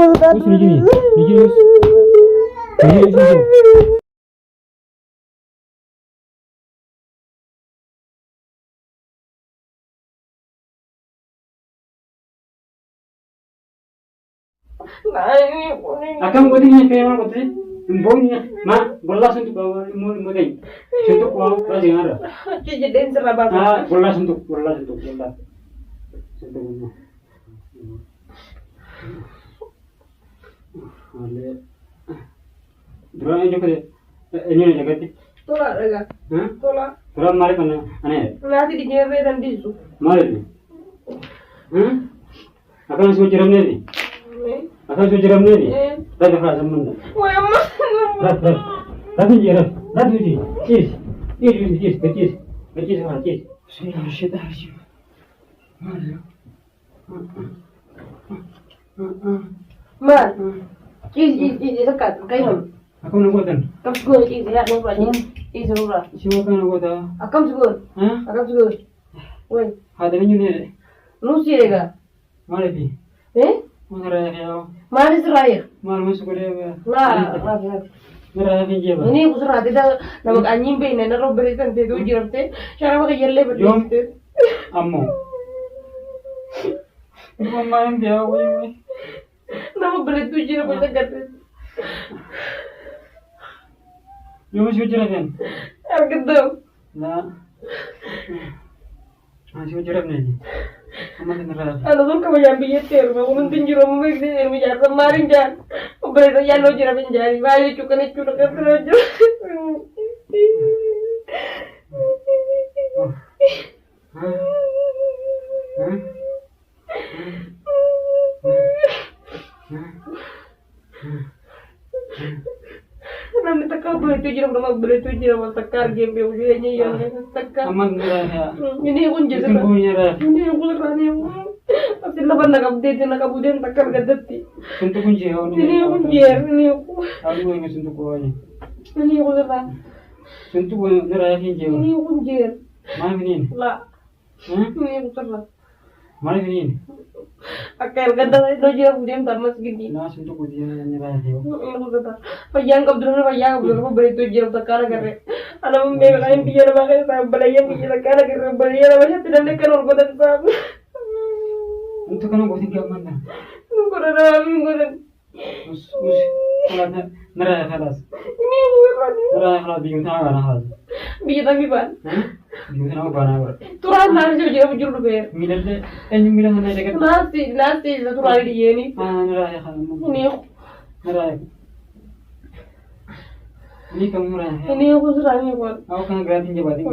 Wis niji wis. Akam godin pe ma gote. Mboni ma bolla sentu ko mo dei. Sentu ko ra jingara. Ci den sera ba. Ah, bolla sentu bolla. Sentu ko. Ale. Drone jo kare. Ini jagati. Tola rega. Tola. Tola mare kana ane. Nanti di nyere dan disu. Mare ni. Akan so jiram ne ni. Akan so jiram ne ni. Dah dah zaman dah. Wah, amma. Dah ni jiram. Dah ni. Cheese. Cheese. Sini shit dah sih. Mare. Ma. Is sekat kai ham. Aku nak buatan. Kam sugur is ya ni ba ni. Is rura. Siapa kan nak buatan? Akam sugur. Akam sugur. Woi. Ada ni ni. Nu si rega. Mare pi. Mana ya? Ma di seraya. Mare masuk dia. La. Mera ni je ba. Ini usra tidak namak anjing be nena ro beritan te do jirte. Cara maka yelle berite. Ammo. Ibu main dia woi. Nama berit tu jira pada kata. Yo masih cerah kan? Arketum. Nah. Masih cerah ni. Amat nera. Ano dun kamu yang biye ter, mau nuntin jiro mau ikut ni mau jadi kemarin jan. Berit ya lo jira penjari. Bayu cukan itu dekat terus. Nanti takar berit tu jira nama berit tu jira mau takar game be ujungnya yang takar. Amat nera ya. Ini pun jadi. Ini aku lerani aku. Tapi lepas nak update nak kemudian takar gadati. Sentuh kunci ya. Ini aku biar ini aku. Aku ingin sentuh kau ni. Ini aku lerani. Sentuh nera ya kunci. Ini aku biar. Mana ini? Lah. Ini aku lerani. Mana ini? Akal kata itu je kemudian tamat segini. Nah sentuh kunci nera ya. Ini aku kata. Payang kau beri tu je takar kare. Anak membela yang dia nak saya belayan dia takar kare belayan macam tidak nak kerja kau tak tahu. Untuk kan aku tinggal mana? Kau dah Us. Kalau nera ya kelas. ini aku lerani. Nera ya kelas bingung tangan hal. Biar tapi ban. Bingung tangan apa nak? Turan nasi je bujur ber. Milan deh. Milan mana dekat? Nasi turan dia ni. Nera ya kelas. Ini aku. Nera ya. Ini kamu nera ya. Ini aku serani aku. Aku kan gratis je batin.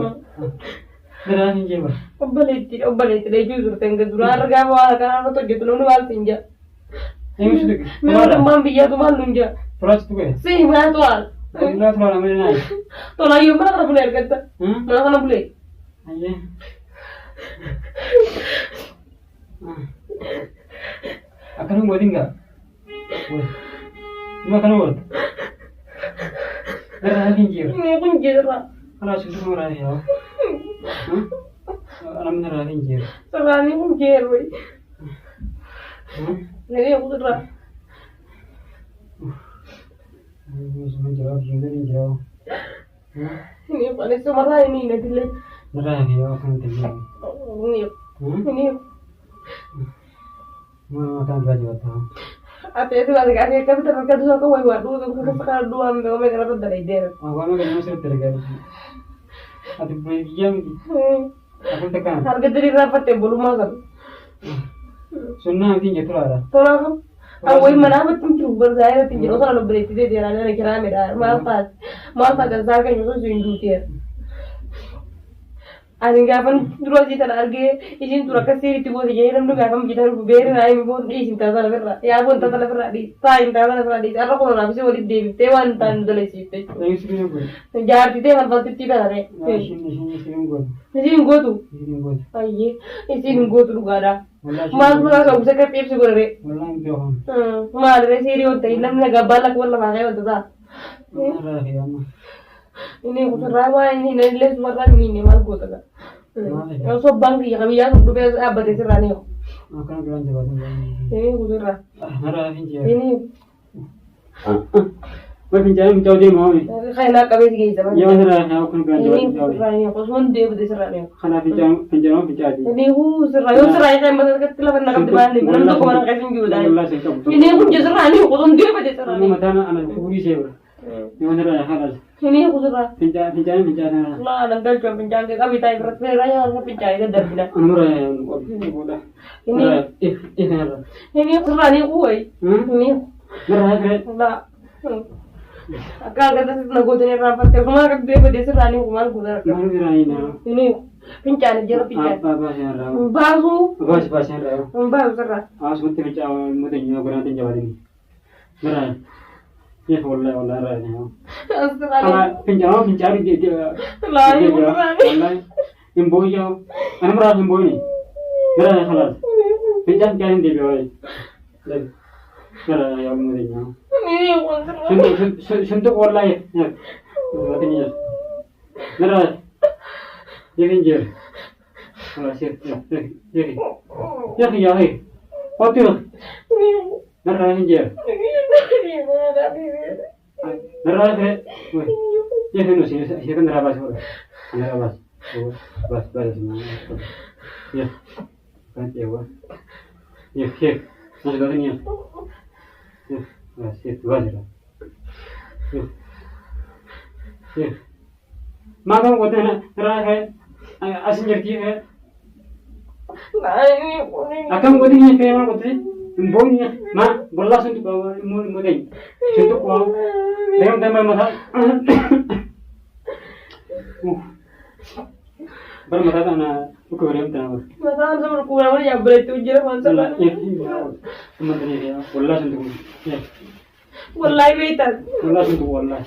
Nera ni je ba. Obbalete dai jujur tenga durar ga wala kana to gitu nu wal tinja. Yang sudah. Me wala mam biya to mal nunja. Terus tu ke? Si ma to al. Nera tu lah mana ni? To la yo ma kana buler kata. Ma kana buler. Aye. Akan buat enggak? Buat. Akan buat. Nera ni je. Ini aku jera. Kalau sudah nera ya. Alam nera ni je. Serani aku jera we. Ini aku jera. Semua jawab, juga ni jawab. Ini paling semara ini nanti le. Nera ya, akan terjadi. Ini. Mau makan baju apa? Ate itu ada kata terkait dengan kau waduh tu sekarang dua minggu mereka dapat dari dia. Aku kan yang masih terjadi. Ada pergi ni. Aku tekan. Harga dari rapat ya belum makan. Sunnah nanti jatuh ada. Tolong kan. Aku ini mana betul cuba saya tinggi. Orang lalu berarti dia ada yang kira merah. Maaf kan saya kan itu sungguh dia. Ani gapan dulu aja tak arge, izin tuh kasih itu buat jadi nampak gapan kita harus beri naik buat izin tak ada berla, ya pun tak ada berla di, tak ada berla di, apa pun orang bisa buat di, tewan tan dulu sih itu. Yang sini aku. Jadi tewan pasti tidak ada. Sini aku. Izin gua tuh. Sini aku. Aye, izin gua tuh gak ada. Mas pun agak usah kerja sih gua deh. Walang jauh. Mas ada sih dia udah, ilam nih gabala gua lah pakai waktu itu. Nera ya mah. Ini aku serama ini les makan ini mas gua tuh. Yang sob bangki ya kami ya sudah biasa abad itu rani. Akan bilang jabatan. Ini kudura. Nara finja. Ini Wah finja yang jauh dia mau ni. kayak nak kabeh sih zaman. Ya nara akan bilang Ini jabatan jauh. kudura ini aku semua dia berde serane. Karena finja orang finja di. Ini serai kayak masa kecil kan nak dibanding. Belum tuh kemarin kayak sing juga. Ini aku jadi serane aku tuh dia berde serane. Ini mata anak kuri siapa? Yang nara halal. Ini kudura. Finja nara. Lah dan kalau cuma pinjam ke kabeh tay berat raya harus pinjam itu dari bila. Nara yang bodoh. Ini nara. ini serane kuai. Ini Nara ke? lah. Akal kata nagotin rapat ke rumah kan dia berde serane kumar kudura. Nara bilang ini. Ini pinjam aja pinjam. Apa yang nara? Baru Apa yang nara? baru serah. Awas mesti finja mesti nyawa berarti jawab ini. Nara. Ya wallah raya ni. Serane. Kalau pinjam dia. Lah ini serane. Wallahi imboy jauh. Anak merah imboy ni. Nara halal. Pinjam kalian dia boy. Nara yang mudanya. Ini aku serane. Sentuh wallahi. Ya. Katanya. Nara. Dia pinjam. Kalau sih. Ya. Ya. Patut. Nara pinjam. Nara ke? Ya kan sih kan nara bas. Nara bas. Bas semua. Ya. Kan ya. Ya. Masih ada ni. Ya. Masih tu aja. Ya. Makan kau tu nara ke? Asin jadi ke? Nah ini Akan kau ni ke mana kau tu? Bonya, bola sentuh kau, mudai, sentuh kau, dengan tambah mata, baru mata tanah, buku beriam tanah. masalah sama kurang ya boleh tujuh masalah. Teman dia, bola sentuh, ya, Wallahi betul. bola sentuh bola,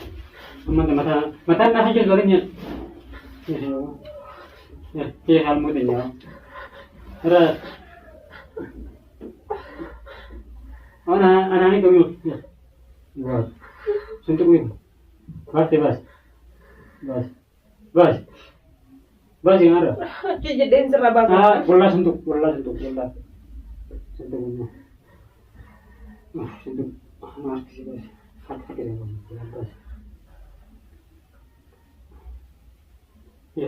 mata nah hanya jualnya, ya, hal mudanya, ada. Anak ni kau ya, bas, sentuh kau, bas yang ada. Jadi serah bagus. Bola sentuh, sentuh mas kisi bas, hak yang bas. Ya,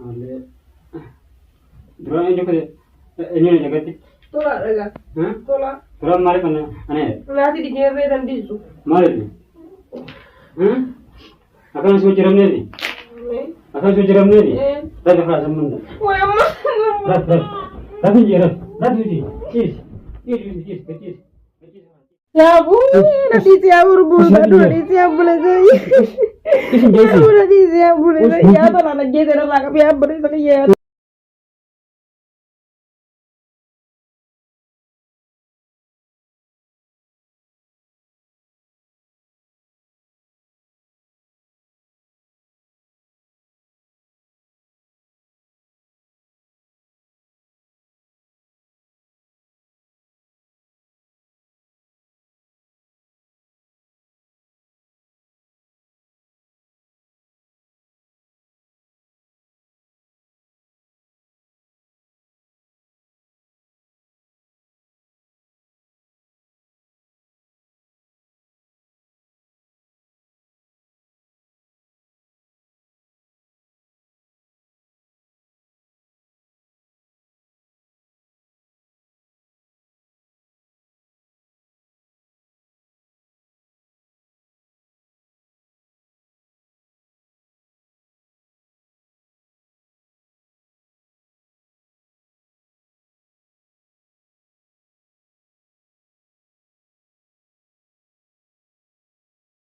ale, berani juga deh. Ini jaga ti. Tolak lega. Tolak. Berapa mari kan aneh. Nanti digewe dan disu. Mari ni. Akan suci ramne ni. Akan suci ramne ni. Tapi apa sembunyi? Wah emang. Tapi jeram. Tapi Kis. Ya bu, nanti siapa berburu baru nanti siapa boleh saya. Nanti siapa boleh saya. Ya tak nak jadi orang lagi apa boleh saya.